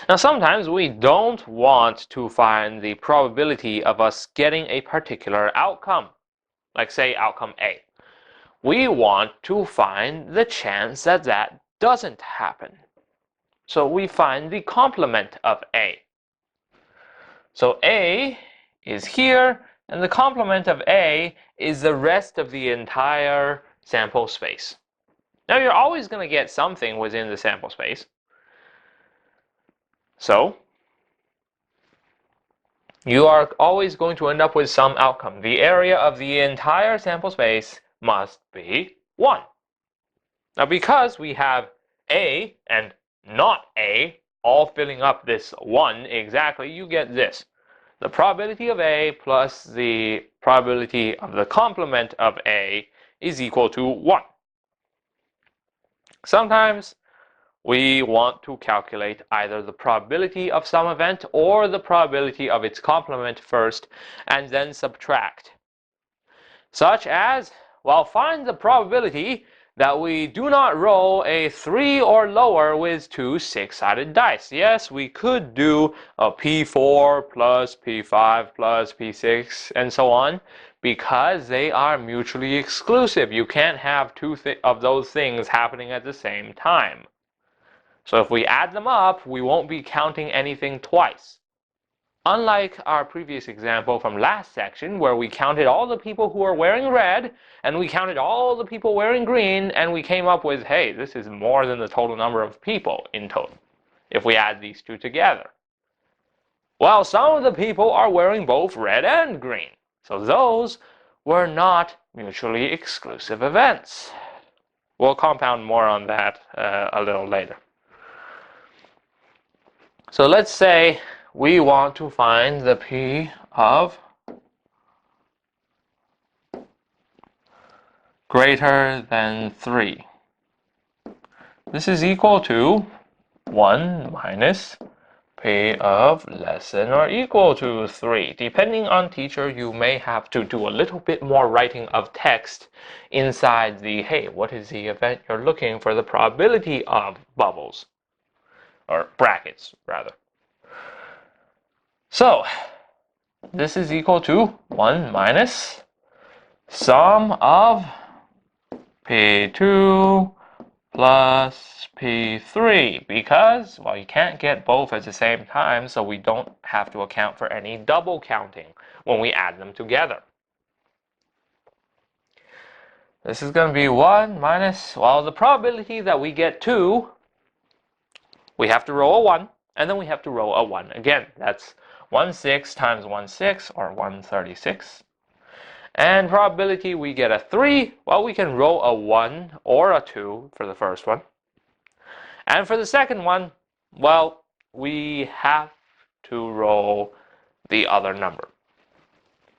Now sometimes we don't want to find the probability of us getting a particular outcome, like say outcome A. We want to find the chance that that doesn't happen. So we find the complement of A. So A is here, and the complement of A is the rest of the entire sample space. Now you're always going to get something within the sample space. So you are always going to end up with some outcome. The area of the entire sample space must be 1. Now because we have A and not A all filling up this 1 exactly, you get this. The probability of A plus the probability of the complement of A is equal to 1. Sometimes we want to calculate either the probability of some event or the probability of its complement first and then subtract. Such as, well, find the probability that we do not roll a 3 or lower with 2 6-sided dice. Yes, we could do a P4 plus P5 plus P6 and so on because they are mutually exclusive. You can't have two of those things happening at the same time. So if we add them up, we won't be counting anything twice. Unlike our previous example from last section where we counted all the people who are wearing red and we counted all the people wearing green and we came up with, hey, this is more than the total number of people in total if we add these two together. Well, some of the people are wearing both red and green, so those were not mutually exclusive events. We'll compound more on that a little later. So let's say we want to find the P of greater than 3. This is equal to 1 minus P of less than or equal to 3. Depending on teacher, you may have to do a little bit more writing of text inside the, hey, what is the event you're looking for the probability of bubbles, or brackets rather. So this is equal to 1 minus sum of P2 plus P3 because, well, you can't get both at the same time, so we don't have to account for any double counting when we add them together. This is going to be 1 minus, well, the probability that we get 2, we have to roll a 1, and then we have to roll a 1 again. That's 1/6 times 1/6, or 1/36. And probability we get a 3, well, we can roll a 1 or a 2 for the first one. And for the second one, well, we have to roll the other number.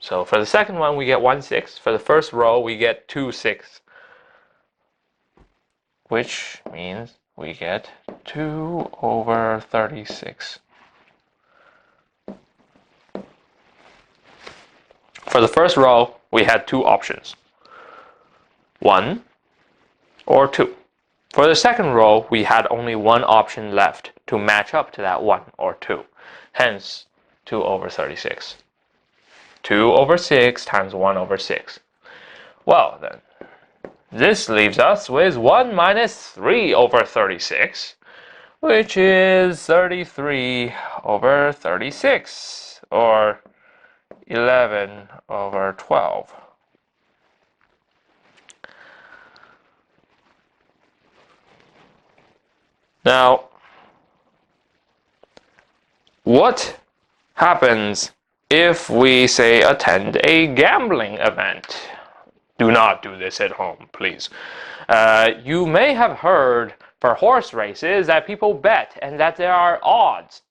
So for the second one, we get 1/6. For the first row, we get 2/6, which means we get 2/36. For the first row, we had two options, 1 or 2. For the second row, we had only one option left to match up to that 1 or 2, hence 2/36. 2/6 times 1/6. Well then, this leaves us with 1 minus 3/36, which is 33/36, or 11/12. Now, what happens if we, say, attend a gambling event? Do not do this at home, please. You may have heard for horse races that people bet and that there are odds.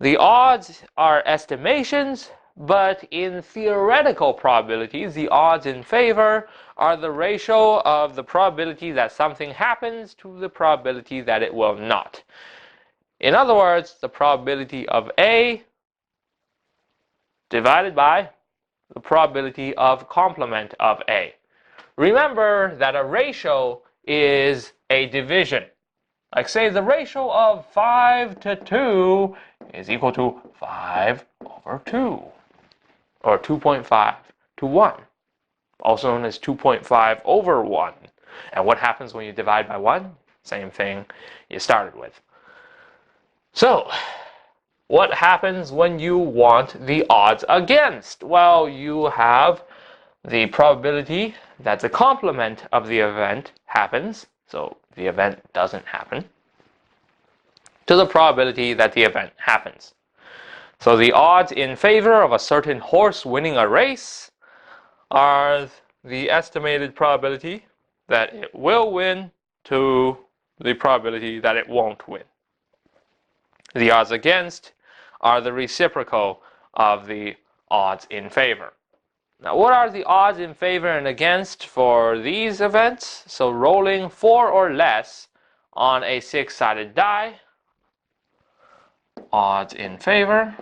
The odds are estimations, but in theoretical probabilities, the odds in favor are the ratio of the probability that something happens to the probability that it will not. In other words, the probability of A divided by the probability of complement of A. Remember that a ratio is a division. Like say the ratio of 5 to 2 is equal to 5 over 2, or 2.5 to 1, also known as 2.5 over 1. And what happens when you divide by 1? Same thing you started with. So, what happens when you want the odds against? Well, you have the probability that the complement of the event happens, so the event doesn't happen, to the probability that the event happens. So the odds in favor of a certain horse winning a race are the estimated probability that it will win to the probability that it won't win. The odds against are the reciprocal of the odds in favor. Now, what are the odds in favor and against for these events? So rolling 4 or less on a 6-sided die, odds in favor.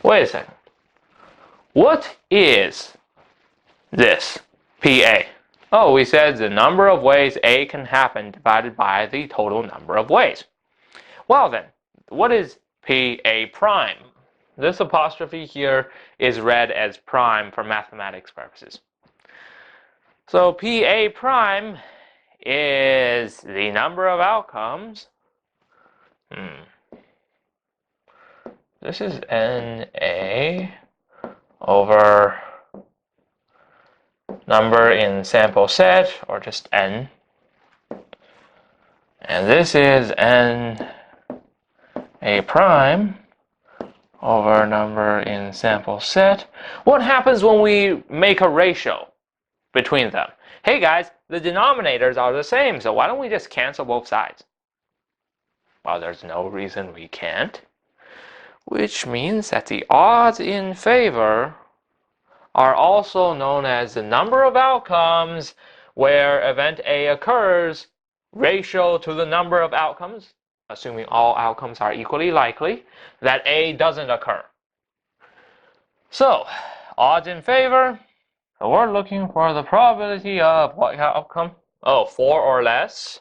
Wait a second. What is this PA? Oh, we said the number of ways A can happen divided by the total number of ways. Well then, what is PA prime? This apostrophe here is read as prime for mathematics purposes. So PA prime is the number of outcomes. This is NA over number in sample set, or just N. And this is NA prime over number in sample set. What happens when we make a ratio between them? Hey guys, the denominators are the same, so why don't we just cancel both sides? Well, there's no reason we can't. Which means that the odds in favor are also known as the number of outcomes where event A occurs, ratio to the number of outcomes, assuming all outcomes are equally likely, that A doesn't occur. So, odds in favor, so we're looking for the probability of what outcome? Oh, 4 or less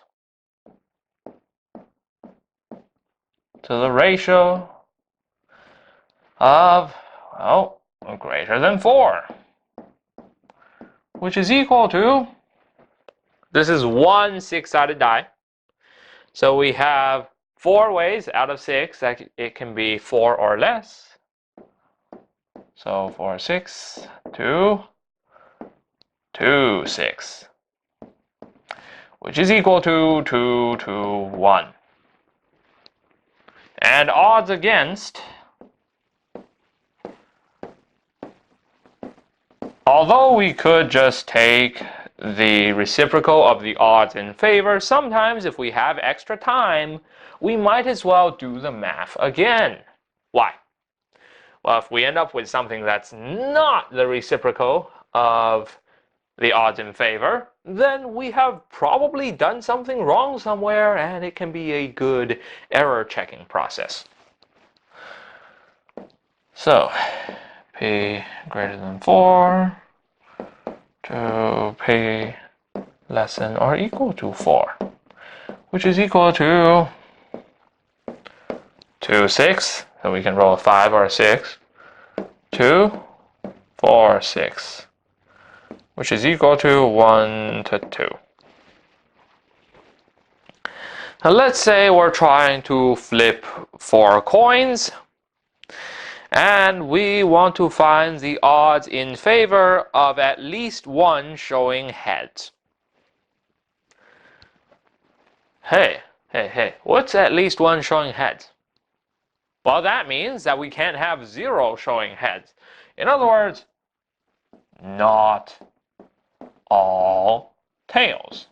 to the ratio of, well, greater than 4, which is equal to, this is one 6-sided die, so we have 4 ways out of 6 that it can be 4 or less. So 4, 6, 2, 2, 6, which is equal to 2, 2, 1. And odds against, although we could just take the reciprocal of the odds in favor, sometimes if we have extra time, we might as well do the math again. Why? Well, if we end up with something that's not the reciprocal of the odds in favor, then we have probably done something wrong somewhere, and it can be a good error checking process. So, P greater than 4 to P less than or equal to 4, which is equal to 2, 6, so we can roll a 5 or a 6, 2, 4, 6, which is equal to 1 to 2. Now let's say we're trying to flip 4 coins, and we want to find the odds in favor of at least one showing heads. Hey, what's at least one showing heads? Well, that means that we can't have 0 showing heads. In other words, not all tails.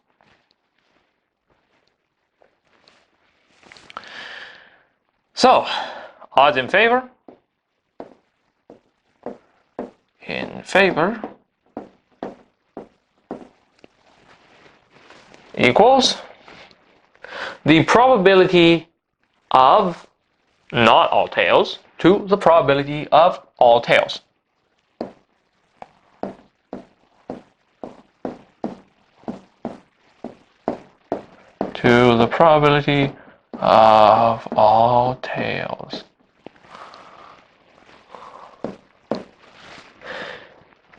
So, odds in favor equals the probability of not all tails to the probability of all tails. to the probability of all tails.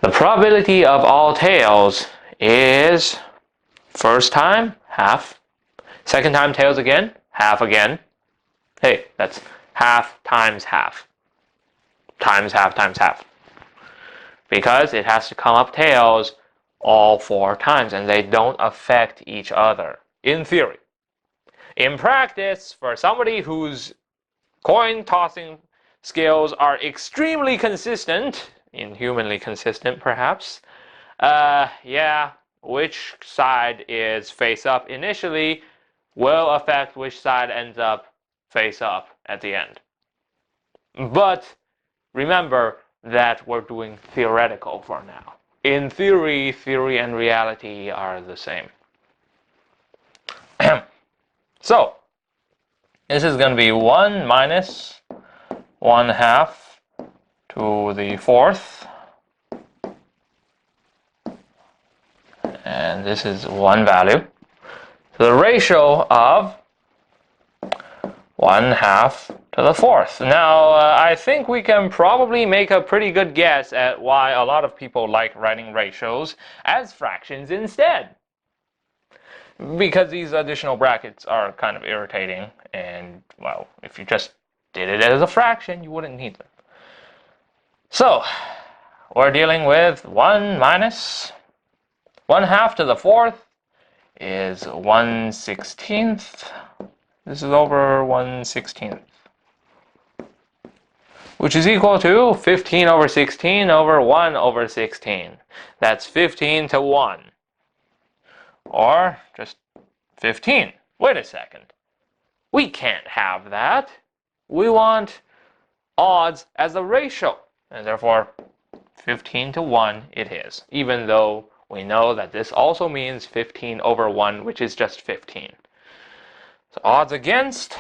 The probability of all tails is first time, half. Second time tails again, half again. Hey, that's half times half. Times half times half. Because it has to come up tails all 4 times and they don't affect each other, in theory. In practice, for somebody whose coin tossing skills are extremely consistent, inhumanly consistent perhaps, yeah, which side is face up initially will affect which side ends up face up at the end. But remember that we're doing theoretical for now. In theory, theory and reality are the same. So, this is going to be 1 minus 1/2 to the 4th. And this is one value. So the ratio of 1/2 to the 4th. Now, I think we can probably make a pretty good guess at why a lot of people like writing ratios as fractions instead. Because these additional brackets are kind of irritating, and, well, if you just did it as a fraction, you wouldn't need them. So, we're dealing with 1 minus 1/2 to the 4th is 1/16. This is over 1/16, which is equal to 15 over 16 over 1 over 16. That's 15 to 1. Or just 15. Wait a second. We can't have that. We want odds as a ratio. And therefore, 15 to 1 it is. Even though we know that this also means 15 over 1, which is just 15. So odds against.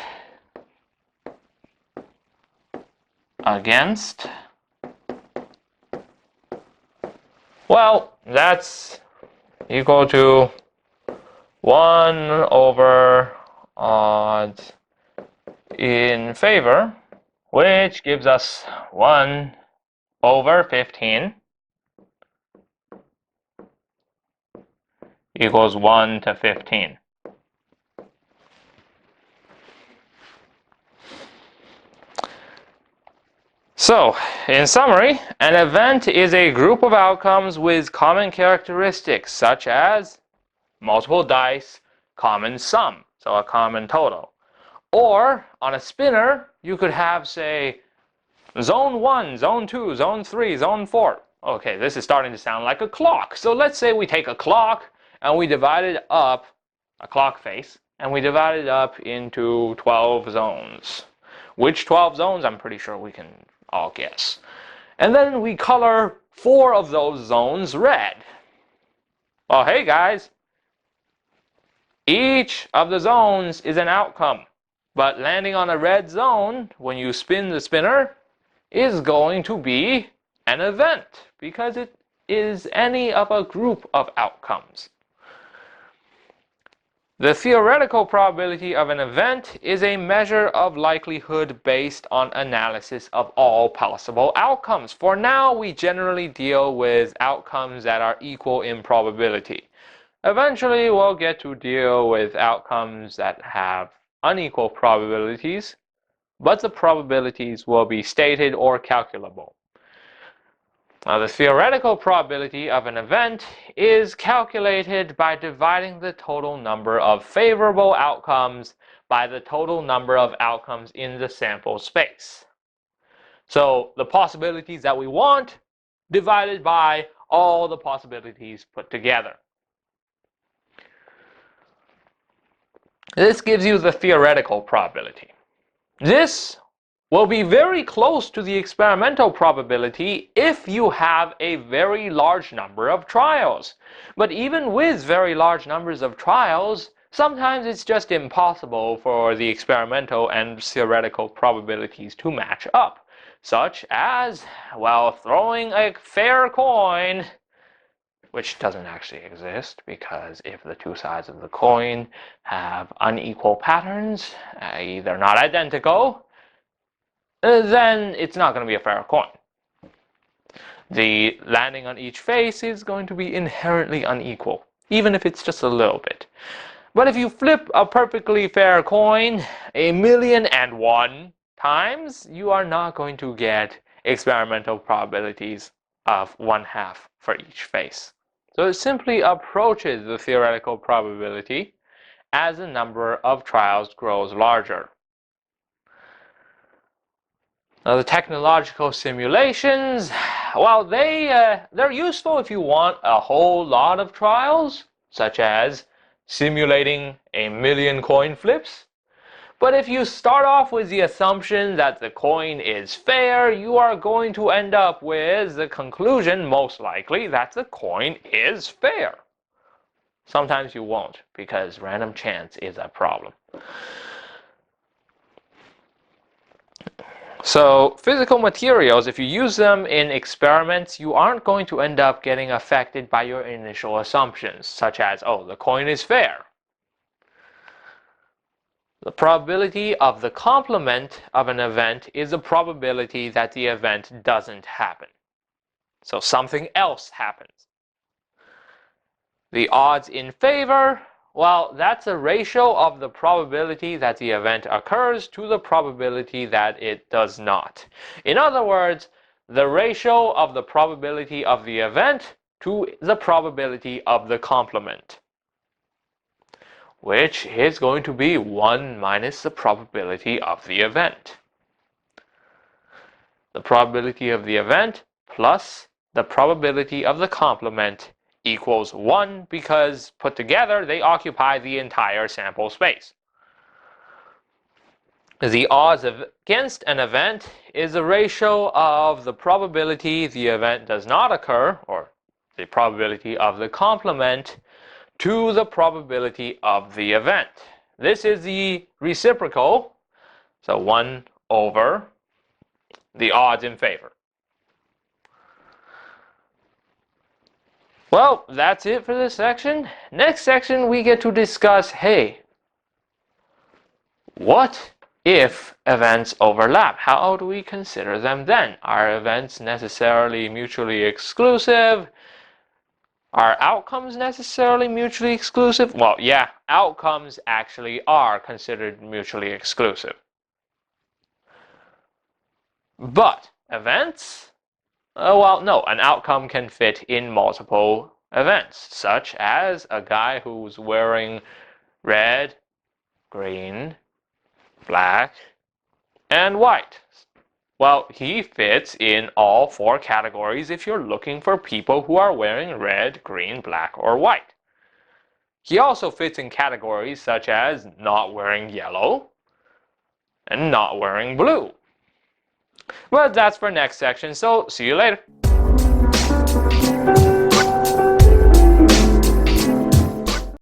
Well, that's equal to 1 over odds in favor, which gives us 1 over 15 equals 1 to 15. So, in summary, an event is a group of outcomes with common characteristics such as multiple dice, common sum, so a common total. Or, on a spinner, you could have, say, zone 1, zone 2, zone 3, zone 4. Okay, this is starting to sound like a clock. So let's say we take a clock and we divide it up, a clock face, and we divide it up into 12 zones. Which 12 zones? I'm pretty sure we can all guess. And then we color 4 of those zones red. Well, hey guys, each of the zones is an outcome, but landing on a red zone when you spin the spinner is going to be an event because it is any of a group of outcomes. The theoretical probability of an event is a measure of likelihood based on analysis of all possible outcomes. For now, we generally deal with outcomes that are equal in probability. Eventually, we'll get to deal with outcomes that have unequal probabilities, but the probabilities will be stated or calculable. Now, the theoretical probability of an event is calculated by dividing the total number of favorable outcomes by the total number of outcomes in the sample space. So, the possibilities that we want divided by all the possibilities put together. This gives you the theoretical probability. This will be very close to the experimental probability if you have a very large number of trials. But even with very large numbers of trials, sometimes it's just impossible for the experimental and theoretical probabilities to match up. Such as, well, throwing a fair coin which doesn't actually exist, because if the two sides of the coin have unequal patterns, i.e. they're not identical, then it's not going to be a fair coin. The landing on each face is going to be inherently unequal, even if it's just a little bit. But if you flip a perfectly fair coin 1,000,001 times, you are not going to get experimental probabilities of 1/2 for each face. So it simply approaches the theoretical probability as the number of trials grows larger. Now, the technological simulations, well, they're useful if you want a whole lot of trials, such as simulating 1,000,000 coin flips. But if you start off with the assumption that the coin is fair, you are going to end up with the conclusion, most likely, that the coin is fair. Sometimes you won't, because random chance is a problem. So physical materials, if you use them in experiments, you aren't going to end up getting affected by your initial assumptions, such as, oh, the coin is fair. The probability of the complement of an event is the probability that the event doesn't happen. So something else happens. The odds in favor, well, that's a ratio of the probability that the event occurs to the probability that it does not. In other words, the ratio of the probability of the event to the probability of the complement, which is going to be 1 minus the probability of the event. The probability of the event plus the probability of the complement equals 1, because put together they occupy the entire sample space. The odds against an event is a ratio of the probability the event does not occur, or the probability of the complement, to the probability of the event. This is the reciprocal, so 1 over the odds in favor. Well, that's it for this section. Next section we get to discuss, hey, what if events overlap? How do we consider them then? Are events necessarily mutually exclusive? Are outcomes necessarily mutually exclusive? Well, yeah, outcomes actually are considered mutually exclusive. But events? Well, no, an outcome can fit in multiple events, such as a guy who's wearing red, green, black, and white. Well, he fits in all 4 categories if you're looking for people who are wearing red, green, black, or white. He also fits in categories such as not wearing yellow and not wearing blue. But that's for next section, so see you later.